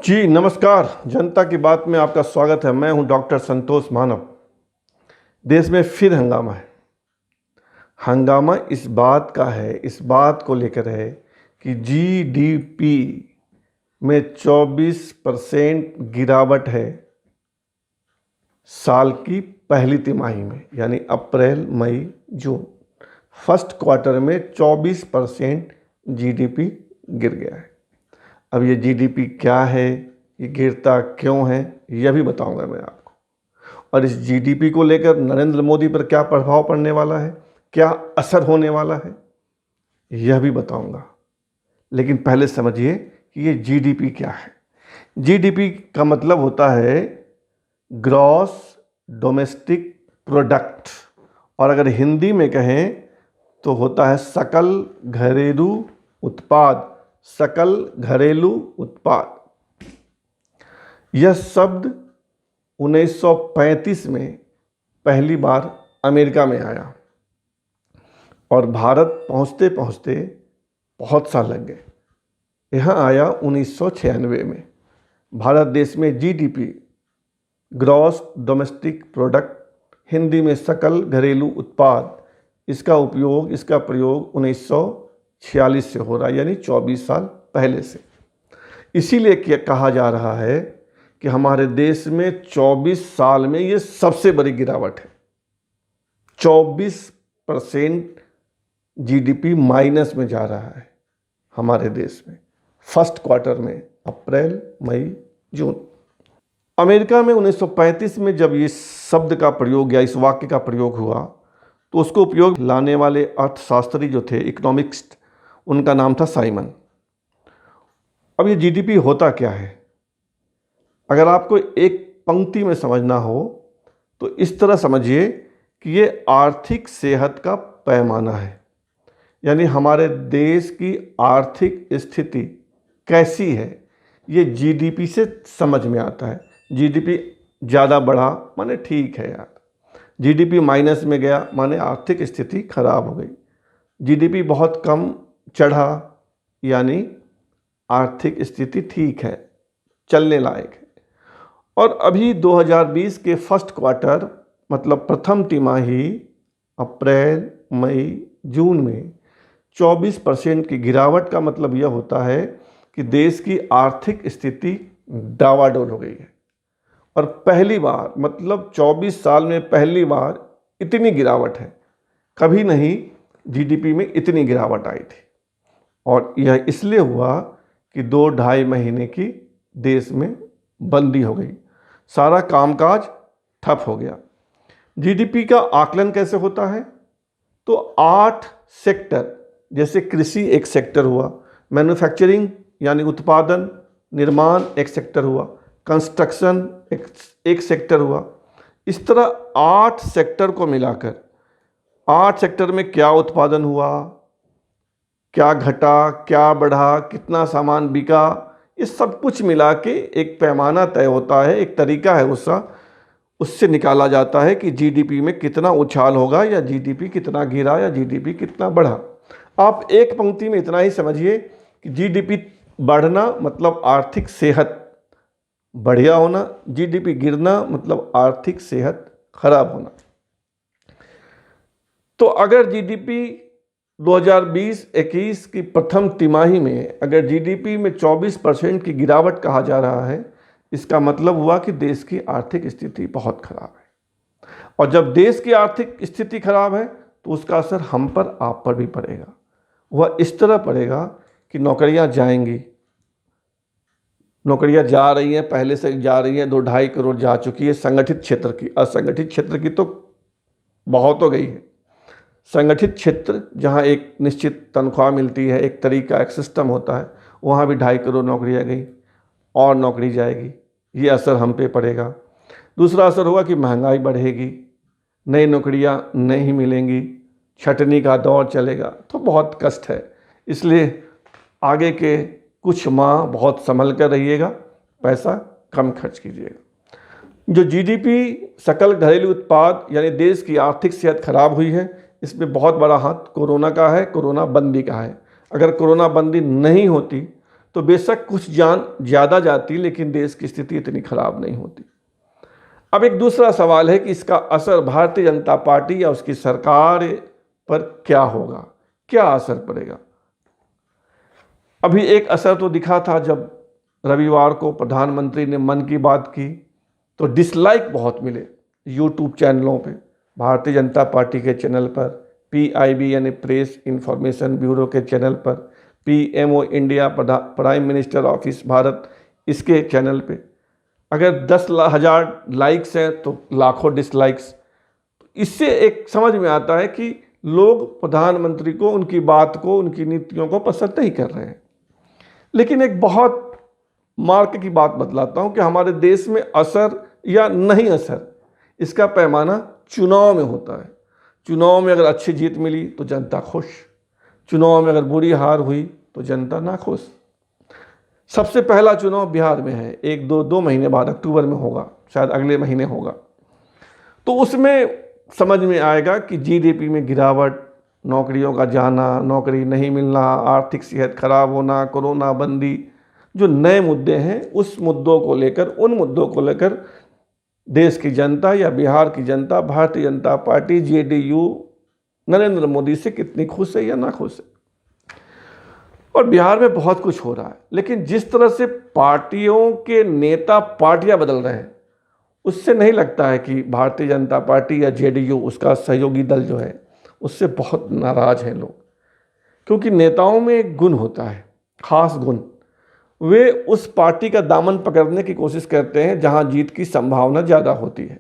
जी नमस्कार। जनता की बात में आपका स्वागत है। मैं हूं डॉक्टर संतोष मानव। देश में फिर हंगामा है। हंगामा इस बात का है, इस बात को लेकर है कि जीडीपी में 24% गिरावट है साल की पहली तिमाही में, यानी अप्रैल मई जून। फर्स्ट क्वार्टर में 24% जीडीपी गिर गया है। अब ये जीडीपी क्या है, ये गिरता क्यों है, यह भी बताऊंगा मैं आपको। और इस जीडीपी को लेकर नरेंद्र मोदी पर क्या प्रभाव पड़ने वाला है, क्या असर होने वाला है, यह भी बताऊंगा। लेकिन पहले समझिए कि ये जीडीपी क्या है। जीडीपी का मतलब होता है ग्रॉस डोमेस्टिक प्रोडक्ट, और अगर हिंदी में कहें तो होता है सकल घरेलू उत्पाद। सकल घरेलू उत्पाद यह शब्द 1935 में पहली बार अमेरिका में आया और भारत पहुंचते पहुंचते बहुत साल लग गए। यहाँ आया 1996 में। भारत देश में GDP gross domestic product, Hindi में सकल घरेलू उत्पाद, इसका प्रयोग 1946 से हो रहा है, यानी 24 साल पहले से। इसीलिए कहा जा रहा है कि हमारे देश में 24 साल में ये सबसे बड़ी गिरावट है। 24% जीडीपी माइनस में जा रहा है हमारे देश में फर्स्ट क्वार्टर में, अप्रैल मई जून। अमेरिका में 1935 में जब ये शब्द का प्रयोग या इस वाक्य का प्रयोग हुआ तो उसको उपयोग लाने वाले अर्थशास्त्री जो थे, इकोनॉमिस्ट, उनका नाम था साइमन। अब ये जीडीपी होता क्या है, अगर आपको एक पंक्ति में समझना हो तो इस तरह समझिए कि ये आर्थिक सेहत का पैमाना है। यानी हमारे देश की आर्थिक स्थिति कैसी है, ये जीडीपी से समझ में आता है। जीडीपी ज़्यादा बढ़ा माने ठीक है यार, जीडीपी माइनस में गया माने आर्थिक स्थिति खराब हो गई, जीडीपी बहुत कम चढ़ा यानी आर्थिक स्थिति ठीक है, चलने लायक है। और अभी 2020 के फर्स्ट क्वार्टर मतलब प्रथम तिमाही अप्रैल मई जून में 24% की गिरावट का मतलब यह होता है कि देश की आर्थिक स्थिति डावाडोल हो गई है। और पहली बार, मतलब 24 साल में पहली बार इतनी गिरावट है। कभी नहीं जीडीपी में इतनी गिरावट आई थी। और यह इसलिए हुआ कि 2-2.5 महीने की देश में बंदी हो गई, सारा कामकाज ठप हो गया। जीडीपी का आकलन कैसे होता है, तो 8 सेक्टर, जैसे कृषि एक सेक्टर हुआ, मैन्युफैक्चरिंग यानी उत्पादन निर्माण एक सेक्टर हुआ, कंस्ट्रक्शन एक सेक्टर हुआ। इस तरह 8 सेक्टर को मिलाकर 8 सेक्टर में क्या उत्पादन हुआ, क्या घटा, क्या बढ़ा, कितना सामान बिका, ये सब कुछ मिला के एक पैमाना तय होता है, एक तरीका है उससे निकाला जाता है कि जीडीपी में कितना उछाल होगा, या जीडीपी कितना गिरा, या जीडीपी कितना बढ़ा। आप एक पंक्ति में इतना ही समझिए कि जीडीपी बढ़ना मतलब आर्थिक सेहत बढ़िया होना, जीडीपी गिरना मतलब आर्थिक सेहत खराब होना। तो अगर जीडीपी 2020-21 की प्रथम तिमाही में अगर जीडीपी में 24% की गिरावट कहा जा रहा है, इसका मतलब हुआ कि देश की आर्थिक स्थिति बहुत खराब है। और जब देश की आर्थिक स्थिति खराब है तो उसका असर हम पर, आप पर भी पड़ेगा। वह इस तरह पड़ेगा कि नौकरियां जाएंगी, नौकरियां जा रही हैं, पहले से जा रही हैं, 2-2.5 करोड़ जा चुकी है संगठित क्षेत्र की। असंगठित क्षेत्र की तो बहुत हो गई है। संगठित क्षेत्र जहां एक निश्चित तनख्वाह मिलती है, एक तरीका, एक सिस्टम होता है, वहां भी 2.5 करोड़ नौकरियां गई और नौकरी जाएगी। ये असर हम पे पड़ेगा। दूसरा असर होगा कि महंगाई बढ़ेगी, नई नौकरियां नहीं मिलेंगी, छटनी का दौर चलेगा, तो बहुत कष्ट है। इसलिए आगे के कुछ माह बहुत संभल कर रहिएगा, पैसा कम खर्च कीजिएगा। जो जीडीपी सकल घरेलू उत्पाद यानी देश की आर्थिक सेहत खराब हुई है, इसमें बहुत बड़ा हाथ कोरोना का है, कोरोना बंदी का है। अगर कोरोना बंदी नहीं होती तो बेशक कुछ जान ज़्यादा जाती, लेकिन देश की स्थिति इतनी खराब नहीं होती। अब एक दूसरा सवाल है कि इसका असर भारतीय जनता पार्टी या उसकी सरकार पर क्या होगा, क्या असर पड़ेगा। अभी एक असर तो दिखा था, जब रविवार को प्रधानमंत्री ने मन की बात की तो डिसलाइक बहुत मिले यूट्यूब चैनलों पे, भारतीय जनता पार्टी के चैनल पर, PIB यानी प्रेस इंफॉर्मेशन ब्यूरो के चैनल पर, PMO India prime minister office Bharat इसके चैनल पे अगर 10,000 लाइक्स हैं तो लाखों डिसलाइक्स। इससे एक समझ में आता है कि लोग प्रधानमंत्री को, उनकी बात को, उनकी नीतियों को पसंद नहीं कर रहे हैं। लेकिन एक बहुत मार्क की बात बतलाता हूं कि हमारे देश में असर या नहीं असर, इसका पैमाना चुनाव में होता है। चुनाव में अगर अच्छी जीत मिली तो जनता खुश, चुनाव में अगर बुरी हार हुई तो जनता नाखुश। सबसे पहला चुनाव बिहार में है, 1-2 महीने बाद अक्टूबर में होगा, शायद अगले महीने होगा। तो उसमें समझ में आएगा कि GDP में गिरावट, नौकरियों का जाना, नौकरी नहीं मिलना, आर्थिक सेहत खराब होना, कोरोना बंदी, जो नए मुद्दे हैं उस मुद्दों को लेकर, उन मुद्दों को लेकर देश की जनता या बिहार की जनता भारतीय जनता पार्टी JDU नरेंद्र मोदी से कितनी खुश है या ना खुश है। और बिहार में बहुत कुछ हो रहा है, लेकिन जिस तरह से पार्टियों के नेता पार्टियां बदल रहे हैं, उससे नहीं लगता है कि भारतीय जनता पार्टी या JDU उसका सहयोगी दल जो है उससे बहुत नाराज हैं लोग। क्योंकि नेताओं में एक गुण होता है, खास गुण, वे उस पार्टी का दामन पकड़ने की कोशिश करते हैं जहां जीत की संभावना ज़्यादा होती है।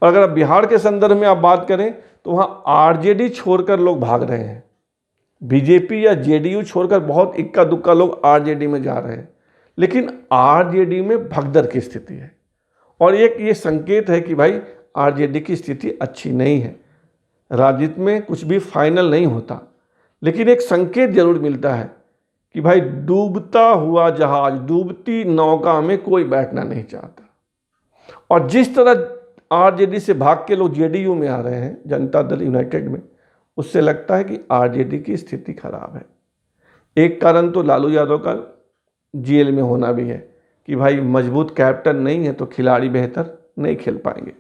और अगर आप बिहार के संदर्भ में आप बात करें तो वहां RJD छोड़कर लोग भाग रहे हैं, BJP या JDU छोड़कर बहुत इक्का दुक्का लोग RJD में जा रहे हैं। लेकिन RJD में भगदड़ की स्थिति है और एक ये संकेत है कि भाई RJD की स्थिति अच्छी नहीं है। राजनीति में कुछ भी फाइनल नहीं होता, लेकिन एक संकेत जरूर मिलता है कि भाई डूबता हुआ जहाज, डूबती नौका में कोई बैठना नहीं चाहता। और जिस तरह RJD से भाग के लोग JDU में आ रहे हैं, जनता दल यूनाइटेड में, उससे लगता है कि RJD की स्थिति खराब है। एक कारण तो लालू यादव का जेल में होना भी है कि भाई मजबूत कैप्टन नहीं है तो खिलाड़ी बेहतर नहीं खेल पाएंगे।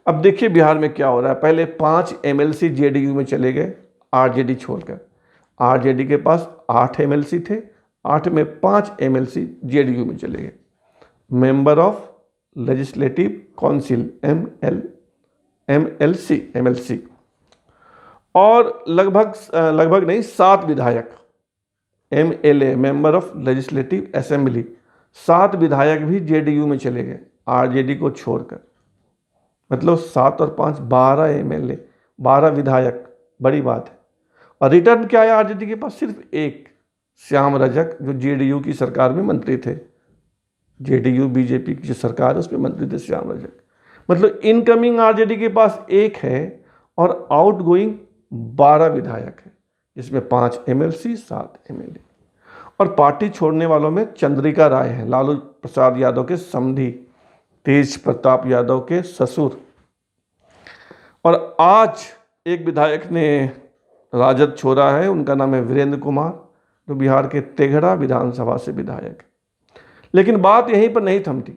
अब देखिए बिहार में क्या हो रहा है। पहले 5 MLC JDU में चले गए RJD छोड़कर। RJD के पास 8 MLC थे, 8 में 5 MLC JDU में चले गए। Member of legislative council MLC और लगभग नहीं 7 विधायक MLA member of legislative assembly, 7 विधायक भी JDU में चले गए RJD को छोड़कर। मतलब 7 और 5 12 MLA, 12 विधायक, बड़ी बात है। और रिटर्न क्या है RJD के पास? सिर्फ एक, श्याम रजक, जो JDU की सरकार में मंत्री थे। JDU BJP की जो सरकार है उसमें मंत्री थे श्याम रजक। मतलब इनकमिंग RJD के पास एक है और आउटगोइंग 12 विधायक है, जिसमें 5 MLC 7 MLA। और पार्टी छोड़ने वालों में चंद्रिका राय हैं, लालू प्रसाद यादव के समधी, तेज प्रताप यादव के ससुर। और आज एक विधायक ने राजद छोड़ा है, उनका नाम है वीरेंद्र कुमार, जो बिहार के तेघड़ा विधानसभा से विधायक है। लेकिन बात यहीं पर नहीं थमती।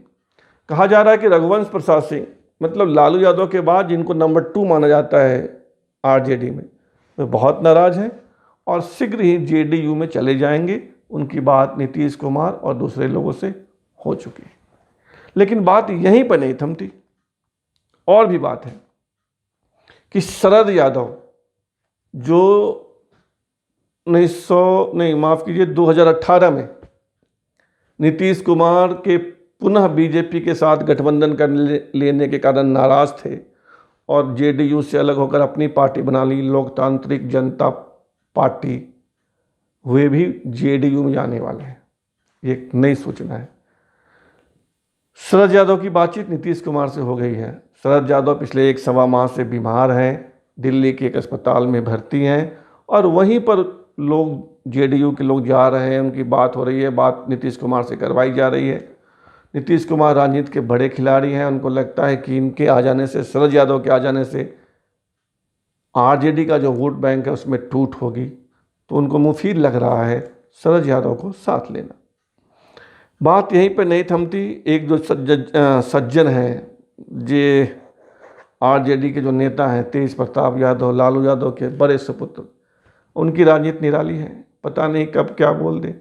कहा जा रहा है कि रघुवंश प्रसाद सिंह, मतलब लालू यादव के बाद जिनको नंबर 2 माना जाता है RJD में, वे बहुत नाराज हैं और शीघ्र ही JDU में चले जाएंगे। उनकी बात नीतीश कुमार और दूसरे लोगों से हो चुकी है। लेकिन बात यहीं पर नहीं थमती, और भी बात है कि शरद यादव, जो 2018 में नीतीश कुमार के पुनः BJP के साथ गठबंधन कर लेने के कारण नाराज थे और JDU से अलग होकर अपनी पार्टी बना ली, लोकतांत्रिक जनता पार्टी, वे भी JDU में जाने वाले हैं। ये एक नई सूचना है। शरद यादव की बातचीत नीतीश कुमार से हो गई है। शरद यादव पिछले 1-1.25 माह से बीमार हैं, दिल्ली के एक अस्पताल में भर्ती हैं और वहीं पर लोग JDU के लोग जा रहे हैं, उनकी बात हो रही है, बात नीतीश कुमार से करवाई जा रही है। नीतीश कुमार राजनीति के बड़े खिलाड़ी हैं, उनको लगता है कि इनके आ जाने से, शरद यादव के आ जाने से RJD का जो वोट बैंक है उसमें टूट होगी, तो उनको मुफीद लग रहा है शरद यादव को साथ लेना। बात यहीं पर नहीं थमती। एक जो सज्जन हैं, जे आरजेडी के जो नेता हैं तेज प्रताप यादव, लालू यादव के बड़े सुपुत्र, उनकी राजनीति निराली है। पता नहीं कब क्या बोल दे।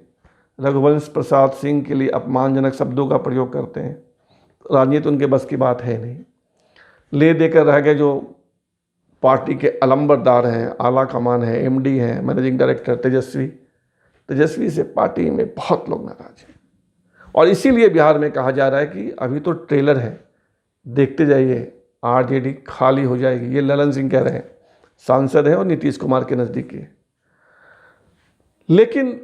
रघुवंश प्रसाद सिंह के लिए अपमानजनक शब्दों का प्रयोग करते हैं। राजनीति उनके बस की बात है नहीं। ले देकर रह गए जो पार्टी के अलंबरदार हैं, आला कमान है, एमडी हैं, मैनेजिंग डायरेक्टर तेजस्वी से पार्टी में बहुत लोग नाराज हैं। और इसीलिए बिहार में कहा जा रहा है कि अभी तो ट्रेलर है, देखते जाइए आरजेडी खाली हो जाएगी। ये ललन सिंह कह रहे हैं, सांसद हैं और नीतीश कुमार के नज़दीकी है। लेकिन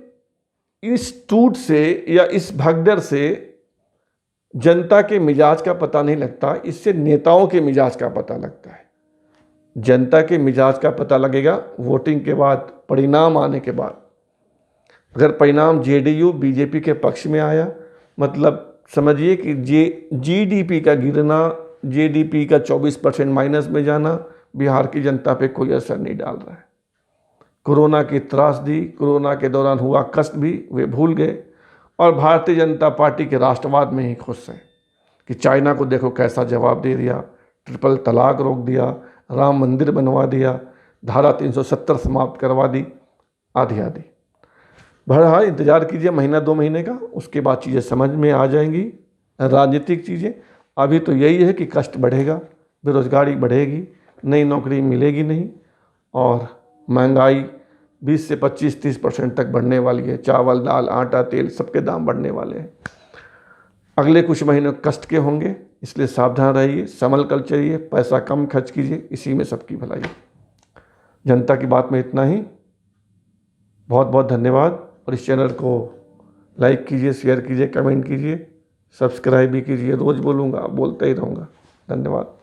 इस टूट से या इस भगदड़ से जनता के मिजाज का पता नहीं लगता, इससे नेताओं के मिजाज का पता लगता है। जनता के मिजाज का पता लगेगा वोटिंग के बाद, परिणाम आने के बाद। अगर परिणाम जेडीयू बीजेपी के पक्ष में आया, मतलब समझिए कि जीडीपी का गिरना, जीडीपी का 24% माइनस में जाना बिहार की जनता पे कोई असर नहीं डाल रहा है। कोरोना की त्रासदी, कोरोना के दौरान हुआ कष्ट भी वे भूल गए और भारतीय जनता पार्टी के राष्ट्रवाद में ही खुश हैं कि चाइना को देखो कैसा जवाब दे दिया, ट्रिपल तलाक रोक दिया, राम मंदिर बनवा दिया, धारा 370 समाप्त करवा दी, आदि आदि। बहरहाल इंतज़ार कीजिए महीना 2 महीने का, उसके बाद चीज़ें समझ में आ जाएंगी, राजनीतिक चीज़ें। अभी तो यही है कि कष्ट बढ़ेगा, बेरोजगारी बढ़ेगी, नई नौकरी मिलेगी नहीं और महंगाई 20 से 25-30% तक बढ़ने वाली है। चावल, दाल, आटा, तेल सबके दाम बढ़ने वाले हैं। अगले कुछ महीने कष्ट के होंगे, इसलिए सावधान रहिए, संभल कर चलिए, पैसा कम खर्च कीजिए, इसी में सबकी भलाई है। जनता की बात में इतना ही। बहुत बहुत धन्यवाद। और इस चैनल को लाइक कीजिए, शेयर कीजिए, कमेंट कीजिए, सब्सक्राइब भी कीजिए। रोज़ बोलूँगा, बोलते ही रहूँगा। धन्यवाद।